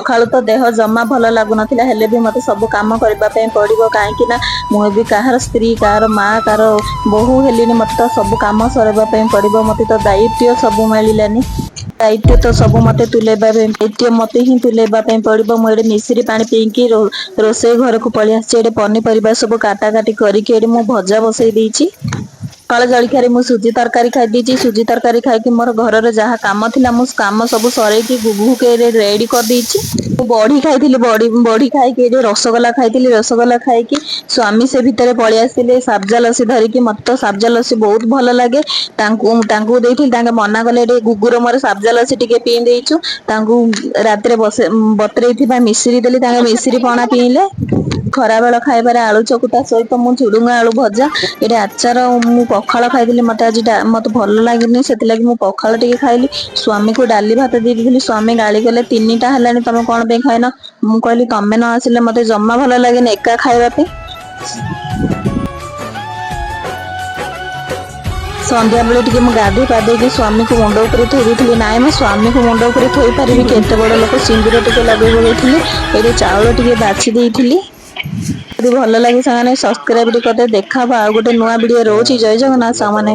ସକାଳୁ ତ ଦେହ ଜମା ଭଲ ଲାଗୁନଥିଲା, ହେଲେ ବି ମୋତେ ସବୁ କାମ କରିବା ପାଇଁ ପଡ଼ିବ। କାହିଁକି ନା ମୁଁ ବି କାହାର ସ୍ତ୍ରୀ, କାହାର ମା, କାହାର ବୋହୂ ହେଲିଣି। ମୋତେ ତ ସବୁ କାମ ସରାଇବା ପାଇଁ ପଡ଼ିବ। ମୋତେ ତ ଦାୟିତ୍ୱ ସବୁ ମିଳିଲାନି। ଦାୟିତ୍ୱ ତ ସବୁ ମୋତେ ତୁଲେଇବା ପାଇଁ, ଦାୟିତ୍ୱ ମୋତେ ହିଁ ତୁଲେଇବା ପାଇଁ ପଡ଼ିବ। ମୁଁ ଏଠି ମିଶ୍ରି ପାଣି ପିଇକି ରୋଷେଇ ଘରକୁ ପଳେଇ ଆସିଛି। ଏଠି ପନିପରିବା ସବୁ କାଟାକାଟି କରିକି ଏଠି ମୁଁ ଭଜା ବସେଇ ଦେଇଛି। ସକାଳ ଜଳଖିଆରେ ମୁଁ ସୁଜି ତରକାରୀ ଖାଇଦେଇଛି। ସୁଜି ତରକାରୀ ଖାଇକି ମୋର ଘରର ଯାହା କାମ ଥିଲା ମୁଁ କାମ ସବୁ ସରେଇକି ଗୁଗୁକେରେ ରେଡି କରିଦେଇଛି। ମୁଁ ବଢି ଖାଇଥିଲି, ବଢି ଖାଇକି ଏଠି ରସଗୋଲା ଖାଇଥିଲି। ରସଗୋଲା ଖାଇକି ସ୍ୱାମୀ ସେ ଭିତରେ ପଳେଇ ଆସିଥିଲେ ସାବ୍ଜା ଲସି ଧରିକି। ମତେ ତ ସାବ୍ଜା ଲସି ବହୁତ ଭଲ ଲାଗେ। ତାଙ୍କୁ ଦେଇଥିଲି, ତାଙ୍କେ ମନା କଲେ। ଏଠି ଗୁଗୁର ମୋର ସାବ୍ଜା ଲସି ଟିକେ ପିଇ ଦେଇଛୁ। ତାଙ୍କୁ ରାତିରେ ବତୁରେଇଥିବା ମିଶ୍ରି ଦେଲି, ତାଙ୍କେ ମିଶ୍ରି ପଣା ପିଇଲେ। ଖରାବେଳ ଖାଇବାରେ ଆଳୁ ଚକୁଟା ସହିତ ମୁଁ ଝୁଡୁଙ୍ଗ ଆଳୁ ଭଜା, ଏଠି ଆଚାର, ମୁଁ ପଖାଳ ଖାଇଥିଲି। ମତେ ଭଲ ଲାଗିନି, ସେଥିଲାଗି ମୁଁ ପଖାଳ ଟିକେ ଖାଇଲି। ସ୍ୱାମୀକୁ ଡାଲି ଭାତ ଦେଇ ଦେଇଥିଲି। ସ୍ୱାମୀ ଗାଳି କଲେ, 3ଟା ହେଲାଣି ତମେ କଣ ପାଇଁ ଖାଇନ? ମୁଁ କହିଲି ତମେ ନ ଆସିଲେ ମତେ ଜମା ଭଲ ଲାଗେନି ଏକା ଖାଇବା ପାଇଁ। ସନ୍ଧ୍ୟାବେଳେ ଟିକେ ମୁଁ ଗାଧୋଇ ପାଧେଇକି ସ୍ୱାମୀକୁ ମୁଣ୍ଡ ଉପରେ ଥୋଇ ଦେଇଥିଲି। ନାଇଁ, ମୁଁ ସ୍ୱାମୀକୁ ମୁଣ୍ଡ ଉପରେ ଥୋଇ ପାରିବି କି? ଏତେ ବଡ ଲୋକ। ସିନ୍ଦୁର ଟିକେ ଲଗେଇ ପକେଇଥିଲି। ଏଠି ଚାଉଳ ଟିକେ ବାଛି ଦେଇଥିଲି। ଯଦି ଭଲ ଲାଗେ ସେମାନେ ସବସ୍କ୍ରାଇବ ଟିକେ କରିଦେବେ। ଦେଖା ହବ ଆଉ ଗୋଟେ ନୂଆ ଭିଡିଓ। ରହୁଛି। ଜୟ ଜଗନ୍ନାଥ ସାଙ୍ଗମାନେ।